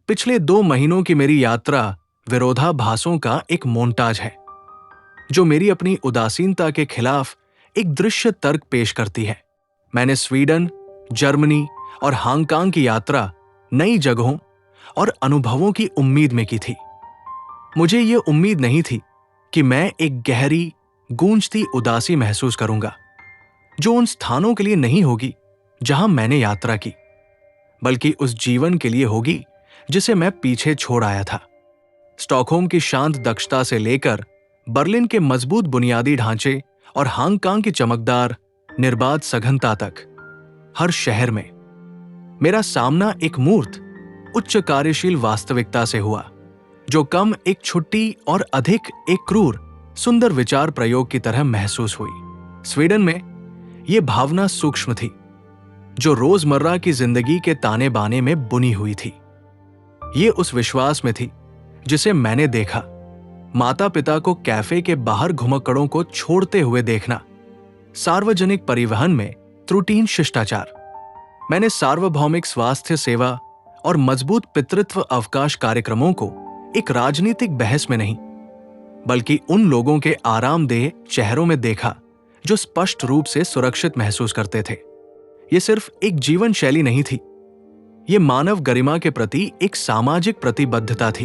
पिछले 2 महीनों की मेरी यात्रा विरोधाभासों का एक मोन्टाज है, जो मेरी अपनी उदासीनता के खिलाफ एक दृश्य तर्क पेश करती है। मैंने स्वीडन, जर्मनी और हांगकांग की यात्रा नई जगहों और अनुभवों की उम्मीद में की थी। मुझे ये उम्मीद नहीं थी कि मैं एक गहरी, गूंजती उदासी महसूस करूंगा, जो उन स्थानों के लिए नहीं होगी जहां मैंने यात्रा की, बल्कि उस जीवन के लिए होगी जिसे मैं पीछे छोड़ आया था। स्टॉकहोम की शांत दक्षता से लेकर बर्लिन के मजबूत बुनियादी ढांचे और हांगकांग की चमकदार, निर्बाध सघनता तक, हर शहर में मेरा सामना एक मूर्त, उच्च कार्यशील वास्तविकता से हुआ, जो कम एक छुट्टी और अधिक एक क्रूर, सुंदर विचार प्रयोग की तरह महसूस हुई। स्वीडन में यह भावना सूक्ष्म थी, जो रोजमर्रा की जिंदगी के ताने बाने में बुनी हुई थी। ये उस विश्वास में थी जिसे मैंने देखा, माता पिता को कैफे के बाहर घुमक्कड़ों को छोड़ते हुए देखना, सार्वजनिक परिवहन में त्रुटिहीन शिष्टाचार। मैंने सार्वभौमिक स्वास्थ्य सेवा और मजबूत पितृत्व अवकाश कार्यक्रमों को एक राजनीतिक बहस में नहीं, बल्कि उन लोगों के आरामदेह चेहरों में देखा जो स्पष्ट रूप से सुरक्षित महसूस करते थे। यह सिर्फ एक जीवन शैली नहीं थी, यह मानव गरिमा के प्रति एक सामाजिक प्रतिबद्धता थी,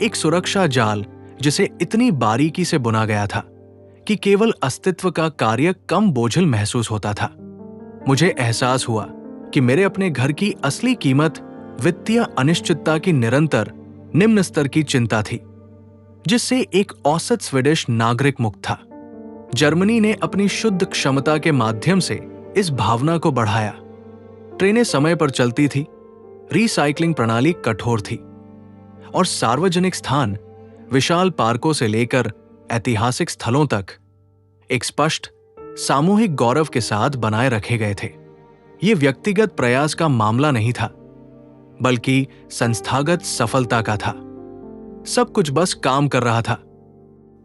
एक सुरक्षा जाल जिसे इतनी बारीकी से बुना गया था कि केवल अस्तित्व का कार्य कम बोझिल महसूस होता था। मुझे एहसास हुआ कि मेरे अपने घर की असली कीमत वित्तीय अनिश्चितता की निरंतर निम्न स्तर की चिंता थी, जिससे एक औसत स्वीडिश नागरिक मुक्त था। जर्मनी ने अपनी शुद्ध क्षमता के माध्यम से इस भावना को बढ़ाया। ट्रेनें समय पर चलती थी, रिसाइकलिंग प्रणाली कठोर थी, और सार्वजनिक स्थान विशाल पार्कों से लेकर ऐतिहासिक स्थलों तक एक स्पष्ट, सामूहिक गौरव के साथ बनाए रखे गए थे। ये व्यक्तिगत प्रयास का मामला नहीं था, बल्कि संस्थागत सफलता का था। सब कुछ बस काम कर रहा था।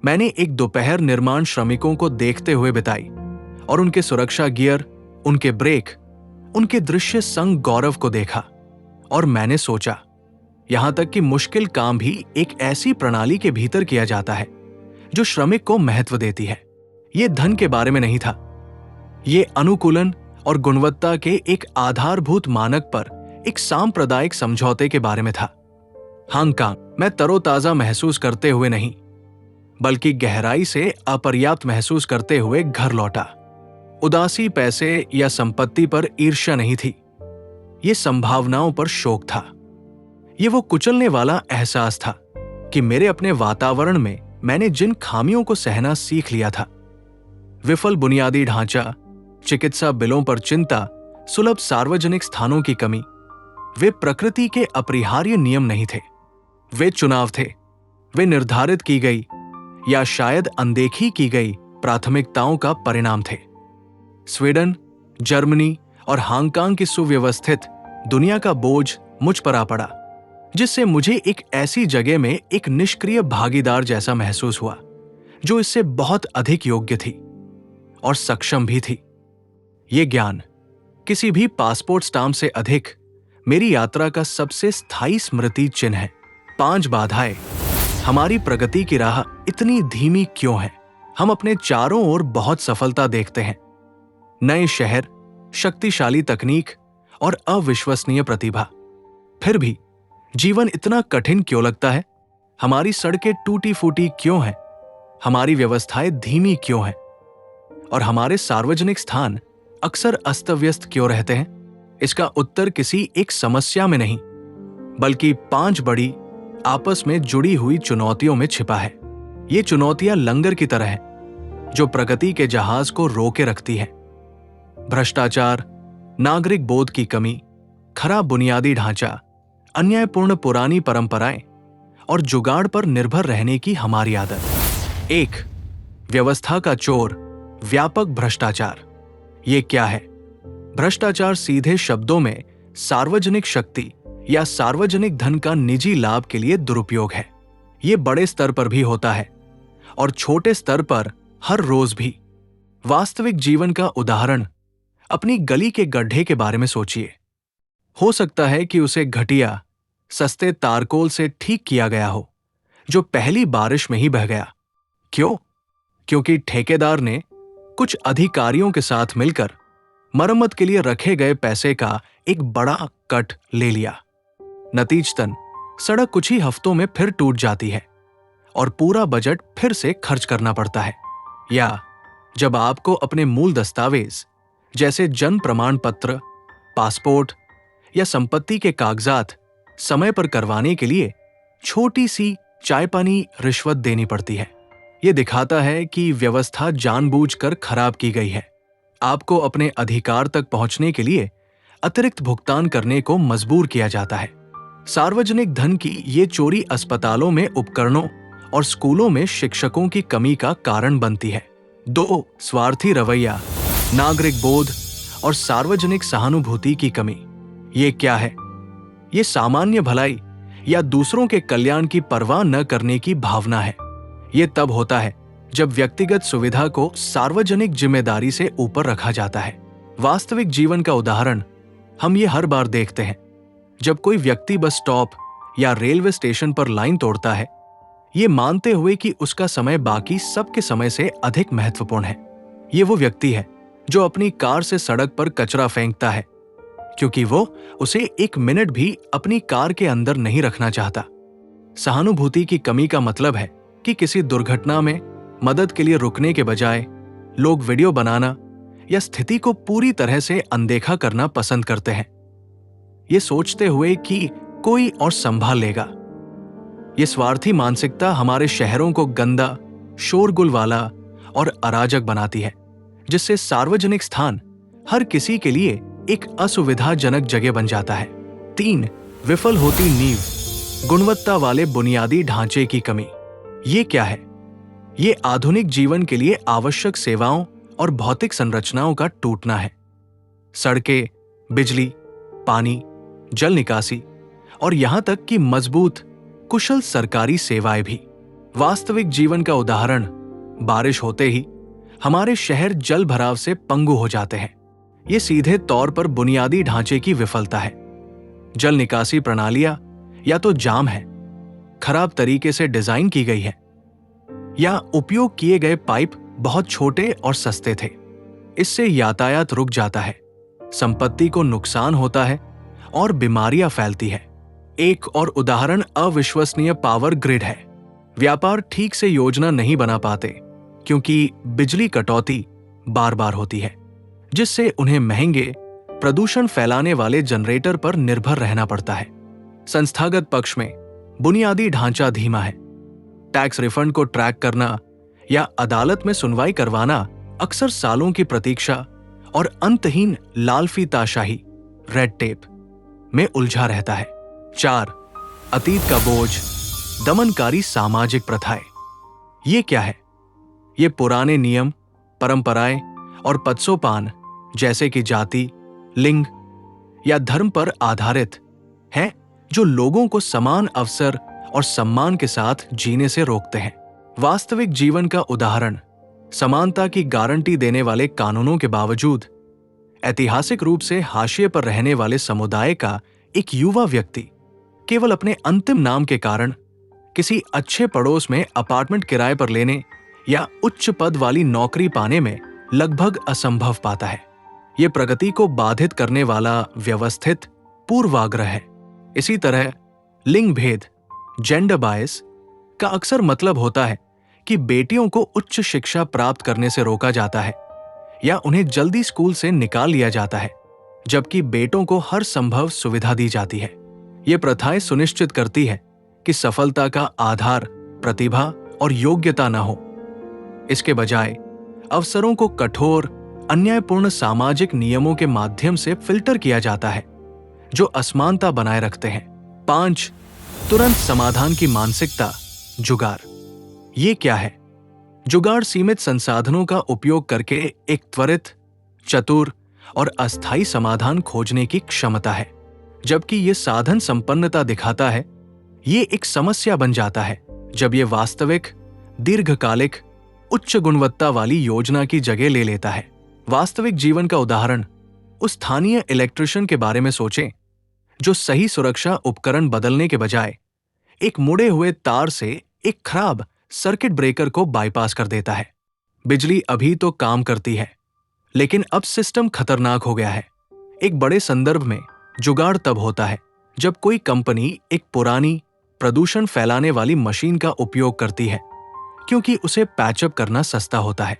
मैंने एक दोपहर निर्माण श्रमिकों को देखते हुए बिताई और उनके सुरक्षा गियर, उनके ब्रेक, उनके दृश्य संग गौरव को देखा, और मैंने सोचा, यहां तक कि मुश्किल काम भी एक ऐसी प्रणाली के भीतर किया जाता है जो श्रमिक को महत्व देती है। यह धन के बारे में नहीं था, यह अनुकूलन और गुणवत्ता के एक आधारभूत मानक पर एक सांप्रदायिक समझौते के बारे में था। हांगकांग मैं तरोताजा महसूस करते हुए नहीं, बल्कि गहराई से अपर्याप्त महसूस करते हुए घर लौटा। उदासी पैसे या संपत्ति पर ईर्ष्या नहीं थी, यह संभावनाओं पर शोक था। यह वो कुचलने वाला एहसास था कि मेरे अपने वातावरण में मैंने जिन खामियों को सहना सीख लिया था, विफल बुनियादी ढांचा, चिकित्सा बिलों पर चिंता, सुलभ सार्वजनिक स्थानों की कमी, वे प्रकृति के अपरिहार्य नियम नहीं थे, वे चुनाव थे, वे निर्धारित की गई या शायद अनदेखी की गई प्राथमिकताओं का परिणाम थे। स्वीडन, जर्मनी और हांगकांग की सुव्यवस्थित दुनिया का बोझ मुझ पर आ पड़ा, जिससे मुझे एक ऐसी जगह में एक निष्क्रिय भागीदार जैसा महसूस हुआ, जो इससे बहुत अधिक योग्य थी और सक्षम भी थी। यह ज्ञान किसी भी पासपोर्ट स्टाम्प से अधिक मेरी यात्रा का सबसे स्थायी स्मृति चिन्ह है। 5 बाधाएं। हमारी प्रगति की राह इतनी धीमी क्यों है? हम अपने चारों ओर बहुत सफलता देखते हैं, नए शहर, शक्तिशाली तकनीक और अविश्वसनीय प्रतिभा। फिर भी जीवन इतना कठिन क्यों लगता है? हमारी सड़कें टूटी फूटी क्यों हैं? हमारी व्यवस्थाएं धीमी क्यों हैं? और हमारे सार्वजनिक स्थान अक्सर अस्त व्यस्त क्यों रहते हैं? इसका उत्तर किसी एक समस्या में नहीं, बल्कि 5 बड़ी, आपस में जुड़ी हुई चुनौतियों में छिपा है। ये चुनौतियां लंगर की तरह हैं, जो प्रगति के जहाज को रोके रखती हैं। भ्रष्टाचार, नागरिक बोध की कमी, खराब बुनियादी ढांचा, अन्यायपूर्ण पुरानी परंपराएं और जुगाड़ पर निर्भर रहने की हमारी आदत। 1. व्यवस्था का चोर, व्यापक भ्रष्टाचार। ये क्या है? भ्रष्टाचार सीधे शब्दों में सार्वजनिक शक्ति या सार्वजनिक धन का निजी लाभ के लिए दुरुपयोग है। ये बड़े स्तर पर भी होता है और छोटे स्तर पर हर रोज भी। वास्तविक जीवन का उदाहरण अपनी गली के गड्ढे के बारे में सोचिए। हो सकता है कि उसे घटिया, सस्ते तारकोल से ठीक किया गया हो, जो पहली बारिश में ही बह गया। क्यों? क्योंकि ठेकेदार ने कुछ अधिकारियों के साथ मिलकर मरम्मत के लिए रखे गए पैसे का एक बड़ा कट ले लिया। नतीजतन सड़क कुछ ही हफ्तों में फिर टूट जाती है और पूरा बजट फिर से खर्च करना पड़ता है। या जब आपको अपने मूल दस्तावेज जैसे जन्म प्रमाण पत्र, पासपोर्ट या संपत्ति के कागजात समय पर करवाने के लिए छोटी सी चाय पानी रिश्वत देनी पड़ती है। ये दिखाता है कि व्यवस्था जानबूझकर खराब की गई है। आपको अपने अधिकार तक पहुंचने के लिए अतिरिक्त भुगतान करने को मजबूर किया जाता है। सार्वजनिक धन की ये चोरी अस्पतालों में उपकरणों और स्कूलों में शिक्षकों की कमी का कारण बनती है। 2. स्वार्थी रवैया, नागरिक बोध और सार्वजनिक सहानुभूति की कमी। ये क्या है? ये सामान्य भलाई या दूसरों के कल्याण की परवाह न करने की भावना है। ये तब होता है जब व्यक्तिगत सुविधा को सार्वजनिक जिम्मेदारी से ऊपर रखा जाता है। वास्तविक जीवन का उदाहरण हम ये हर बार देखते हैं जब कोई व्यक्ति बस स्टॉप या रेलवे स्टेशन पर लाइन तोड़ता है, ये मानते हुए कि उसका समय बाकी सबके समय से अधिक महत्वपूर्ण है। ये वो व्यक्ति है जो अपनी कार से सड़क पर कचरा फेंकता है क्योंकि वो उसे एक मिनट भी अपनी कार के अंदर नहीं रखना चाहता। सहानुभूति की कमी का मतलब है कि किसी दुर्घटना में मदद के लिए रुकने के बजाय लोग वीडियो बनाना या स्थिति को पूरी तरह से अनदेखा करना पसंद करते हैं, ये सोचते हुए कि कोई और संभाल लेगा। ये स्वार्थी मानसिकता हमारे शहरों को गंदा, शोरगुल वाला और अराजक बनाती है, जिससे सार्वजनिक स्थान हर किसी के लिए एक असुविधाजनक जगह बन जाता है। 3. विफल होती नींव, गुणवत्ता वाले बुनियादी ढांचे की कमी। ये क्या है? ये आधुनिक जीवन के लिए आवश्यक सेवाओं और भौतिक संरचनाओं का टूटना है। सड़कें, बिजली, पानी, जल निकासी और यहां तक कि मजबूत, कुशल सरकारी सेवाएं भी। वास्तविक जीवन का उदाहरण, बारिश होते ही हमारे शहर जल भराव से पंगु हो जाते हैं। ये सीधे तौर पर बुनियादी ढांचे की विफलता है। जल निकासी प्रणालियां या तो जाम है, खराब तरीके से डिजाइन की गई है, या उपयोग किए गए पाइप बहुत छोटे और सस्ते थे। इससे यातायात रुक जाता है, संपत्ति को नुकसान होता है और बीमारियां फैलती है। एक और उदाहरण अविश्वसनीय पावर ग्रिड है। व्यापार ठीक से योजना नहीं बना पाते क्योंकि बिजली कटौती बार बार होती है, जिससे उन्हें महंगे, प्रदूषण फैलाने वाले जनरेटर पर निर्भर रहना पड़ता है। संस्थागत पक्ष में बुनियादी ढांचा धीमा है। टैक्स रिफंड को ट्रैक करना या अदालत में सुनवाई करवाना अक्सर सालों की प्रतीक्षा और अंतहीन लालफीताशाही, रेड टेप में उलझा रहता है। 4. अतीत का बोझ, दमनकारी सामाजिक प्रथाएं। ये क्या है? ये पुराने नियम, परंपराएं और पदसोपान जैसे कि जाति, लिंग या धर्म पर आधारित हैं जो लोगों को समान अवसर और सम्मान के साथ जीने से रोकते हैं। वास्तविक जीवन का उदाहरण, समानता की गारंटी देने वाले कानूनों के बावजूद ऐतिहासिक रूप से हाशिए पर रहने वाले समुदाय का एक युवा व्यक्ति केवल अपने अंतिम नाम के कारण किसी अच्छे पड़ोस में अपार्टमेंट किराए पर लेने या उच्च पद वाली नौकरी पाने में लगभग असंभव पाता है। यह प्रगति को बाधित करने वाला व्यवस्थित पूर्वाग्रह है। इसी तरह लिंग भेद, जेंडर बायस का अक्सर मतलब होता है कि बेटियों को उच्च शिक्षा प्राप्त करने से रोका जाता है या उन्हें जल्दी स्कूल से निकाल लिया जाता है, जबकि बेटों को हर संभव सुविधा दी जाती है। ये प्रथाएं सुनिश्चित करती है कि सफलता का आधार प्रतिभा और योग्यता न हो। इसके बजाय अवसरों को कठोर, अन्यायपूर्ण सामाजिक नियमों के माध्यम से फिल्टर किया जाता है जो असमानता बनाए रखते हैं। 5. तुरंत समाधान की मानसिकता, जुगाड़। ये क्या है? जुगाड़ सीमित संसाधनों का उपयोग करके एक त्वरित, चतुर और अस्थायी समाधान खोजने की क्षमता है। जबकि ये साधन संपन्नता दिखाता है, ये एक समस्या बन जाता है जब ये वास्तविक, दीर्घकालिक, उच्च गुणवत्ता वाली योजना की जगह ले लेता है। वास्तविक जीवन का उदाहरण, उस स्थानीय इलेक्ट्रिशियन के बारे में सोचें जो सही सुरक्षा उपकरण बदलने के बजाय एक मुड़े हुए तार से एक खराब सर्किट ब्रेकर को बाईपास कर देता है। बिजली अभी तो काम करती है, लेकिन अब सिस्टम खतरनाक हो गया है। एक बड़े संदर्भ में जुगाड़ तब होता है जब कोई कंपनी एक पुरानी प्रदूषण फैलाने वाली मशीन का उपयोग करती है, क्योंकि उसे पैचअप करना सस्ता होता है,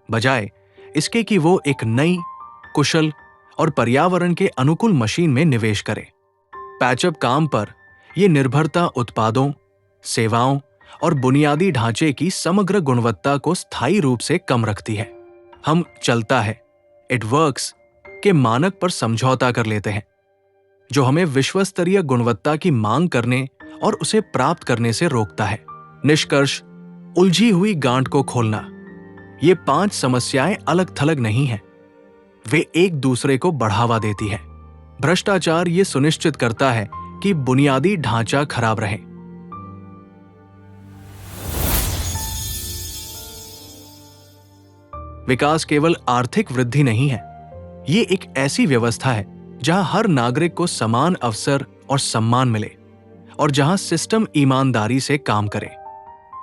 बजाय इसके कि वो एक नई, कुशल और पर्यावरण के अनुकूल मशीन में निवेश करे। पैचअप काम पर यह निर्भरता उत्पादों, सेवाओं और बुनियादी ढांचे की समग्र गुणवत्ता को स्थायी रूप से कम रखती है। हम चलता है, इट वर्क्स के मानक पर समझौता कर लेते हैं, जो हमें विश्वस्तरीय गुणवत्ता की मांग करने और उसे प्राप्त करने से रोकता है। निष्कर्ष, उलझी हुई गांठ को खोलना। ये 5 समस्याएं अलग थलग नहीं हैं, वे एक दूसरे को बढ़ावा देती है। भ्रष्टाचार ये सुनिश्चित करता है कि बुनियादी ढांचा खराब रहे। विकास केवल आर्थिक वृद्धि नहीं है, ये एक ऐसी व्यवस्था है जहां हर नागरिक को समान अवसर और सम्मान मिले और जहां सिस्टम ईमानदारी से काम करे।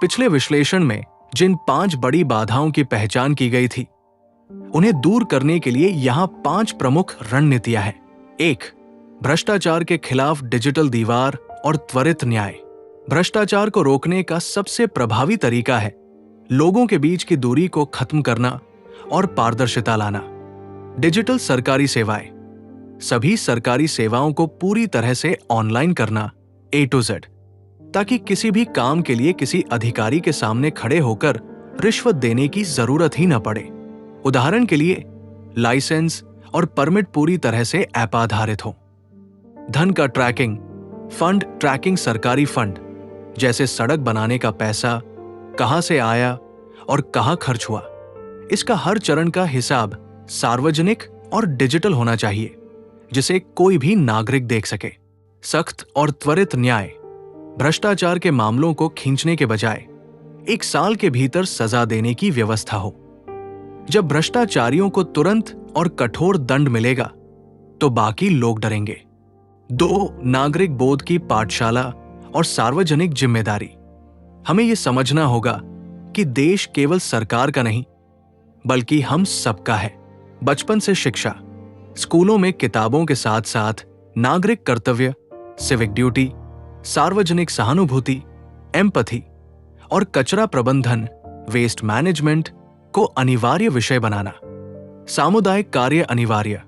पिछले विश्लेषण में जिन 5 बड़ी बाधाओं की पहचान की गई थी, उन्हें दूर करने के लिए यहां 5 प्रमुख रणनीतियां हैं। 1. भ्रष्टाचार के खिलाफ डिजिटल दीवार और त्वरित न्याय। भ्रष्टाचार को रोकने का सबसे प्रभावी तरीका है लोगों के बीच की दूरी को खत्म करना और पारदर्शिता लाना। डिजिटल सरकारी सेवाएं। सभी सरकारी सेवाओं को पूरी तरह से ऑनलाइन करना, A to Z, ताकि किसी भी काम के लिए किसी अधिकारी के सामने खड़े होकर रिश्वत देने की जरूरत ही न पड़े। उदाहरण के लिए, लाइसेंस और परमिट पूरी तरह से ऐप आधारित हो। धन का ट्रैकिंग, फंड ट्रैकिंग। सरकारी फंड जैसे सड़क बनाने का पैसा कहां से आया और कहां खर्च हुआ, इसका हर चरण का हिसाब सार्वजनिक और डिजिटल होना चाहिए, जिसे कोई भी नागरिक देख सके। सख्त और त्वरित न्याय। भ्रष्टाचार के मामलों को खींचने के बजाय 1 साल के भीतर सजा देने की व्यवस्था हो। जब भ्रष्टाचारियों को तुरंत और कठोर दंड मिलेगा, तो बाकी लोग डरेंगे। 2. नागरिक बोध की पाठशाला और सार्वजनिक जिम्मेदारी। हमें यह समझना होगा कि देश केवल सरकार का नहीं, बल्कि हम सबका है। बचपन से शिक्षा, स्कूलों में किताबों के साथ साथ नागरिक कर्तव्य, सिविक ड्यूटी, सार्वजनिक सहानुभूति, एम्पैथी और कचरा प्रबंधन, वेस्ट मैनेजमेंट को अनिवार्य विषय बनाना। सामुदायिक कार्य अनिवार्य।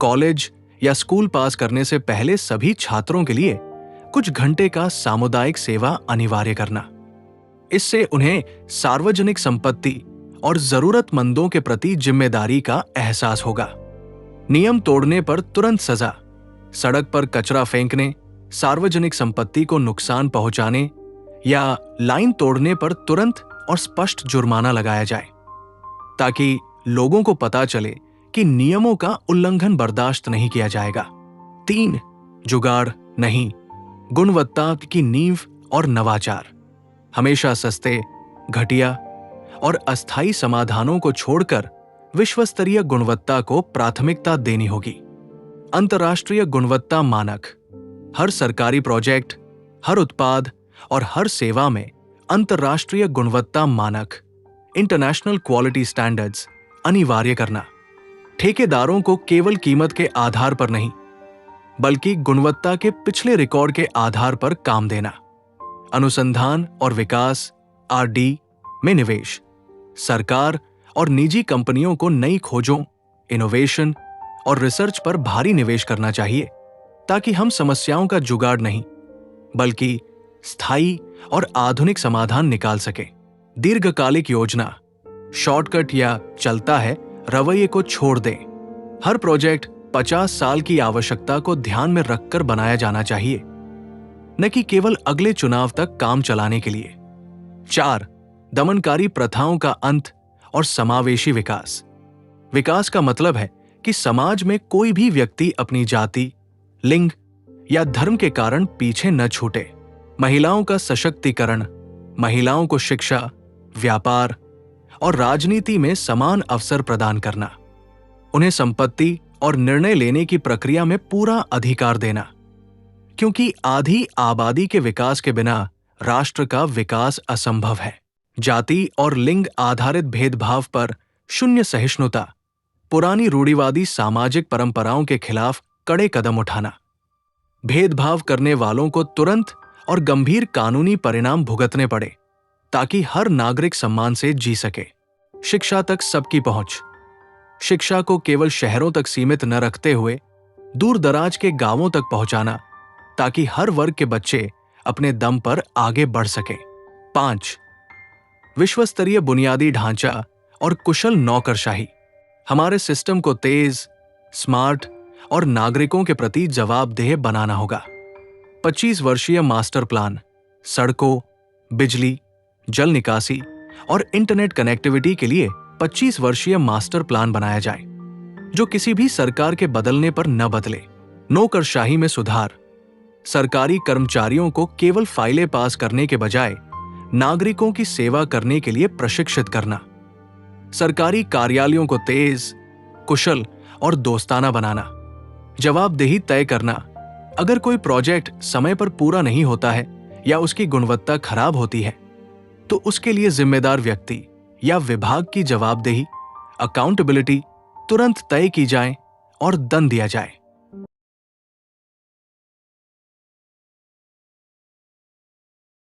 कॉलेज या स्कूल पास करने से पहले सभी छात्रों के लिए कुछ घंटे का सामुदायिक सेवा अनिवार्य करना। इससे उन्हें सार्वजनिक संपत्ति और जरूरतमंदों के प्रति जिम्मेदारी का एहसास होगा। नियम तोड़ने पर तुरंत सजा। सड़क पर कचरा फेंकने, सार्वजनिक संपत्ति को नुकसान पहुंचाने या लाइन तोड़ने पर तुरंत और स्पष्ट जुर्माना लगाया जाए, ताकि लोगों को पता चले कि नियमों का उल्लंघन बर्दाश्त नहीं किया जाएगा। 3. जुगाड़ नहीं, गुणवत्ता की नींव और नवाचार। हमेशा सस्ते, घटिया और अस्थायी समाधानों को छोड़कर विश्वस्तरीय गुणवत्ता को प्राथमिकता देनी होगी। अंतर्राष्ट्रीय गुणवत्ता मानक। हर सरकारी प्रोजेक्ट, हर उत्पाद और हर सेवा में अंतर्राष्ट्रीय गुणवत्ता मानक, इंटरनेशनल क्वालिटी स्टैंडर्ड्स अनिवार्य करना। ठेकेदारों को केवल कीमत के आधार पर नहीं, बल्कि गुणवत्ता के पिछले रिकॉर्ड के आधार पर काम देना। अनुसंधान और विकास, R&D में निवेश। सरकार और निजी कंपनियों को नई खोजों, इनोवेशन और रिसर्च पर भारी निवेश करना चाहिए, ताकि हम समस्याओं का जुगाड़ नहीं, बल्कि स्थायी और आधुनिक समाधान निकाल सके। दीर्घकालिक योजना। शॉर्टकट या चलता है रवैये को छोड़ दें। हर प्रोजेक्ट 50 साल की आवश्यकता को ध्यान में रखकर बनाया जाना चाहिए, न कि केवल अगले चुनाव तक काम चलाने के लिए। 4. दमनकारी प्रथाओं का अंत और समावेशी विकास। विकास का मतलब है कि समाज में कोई भी व्यक्ति अपनी जाति, लिंग या धर्म के कारण पीछे न छूटे। महिलाओं का सशक्तिकरण, महिलाओं को शिक्षा, व्यापार और राजनीति में समान अवसर प्रदान करना, उन्हें संपत्ति और निर्णय लेने की प्रक्रिया में पूरा अधिकार देना, क्योंकि आधी आबादी के विकास के बिना राष्ट्र का विकास असंभव है। जाति और लिंग आधारित भेदभाव पर शून्य सहिष्णुता, पुरानी रूढ़िवादी सामाजिक परंपराओं के खिलाफ कड़े कदम उठाना, भेदभाव करने वालों को तुरंत और गंभीर कानूनी परिणाम भुगतने पड़े ताकि हर नागरिक सम्मान से जी सके। शिक्षा तक सबकी पहुंच, शिक्षा को केवल शहरों तक सीमित न रखते हुए दूर दराज के गांवों तक पहुंचाना ताकि हर वर्ग के बच्चे अपने दम पर आगे बढ़ सके। 5. विश्व स्तरीय बुनियादी ढांचा और कुशल नौकरशाही, हमारे सिस्टम को तेज, स्मार्ट और नागरिकों के प्रति जवाबदेह बनाना होगा। 25 वर्षीय मास्टर प्लान, सड़कों, बिजली, जल निकासी और इंटरनेट कनेक्टिविटी के लिए 25 वर्षीय मास्टर प्लान बनाया जाए, जो किसी भी सरकार के बदलने पर न बदले। नौकरशाही में सुधार, सरकारी कर्मचारियों को केवल फाइलें पास करने के बजाय नागरिकों की सेवा करने के लिए प्रशिक्षित करना। सरकारी कार्यालयों को तेज, कुशल और दोस्ताना बनाना। जवाबदेही तय करना, अगर कोई प्रोजेक्ट समय पर पूरा नहीं होता है या उसकी गुणवत्ता खराब होती है तो उसके लिए जिम्मेदार व्यक्ति या विभाग की जवाबदेही, अकाउंटेबिलिटी तुरंत तय की जाए और दंड दिया जाए।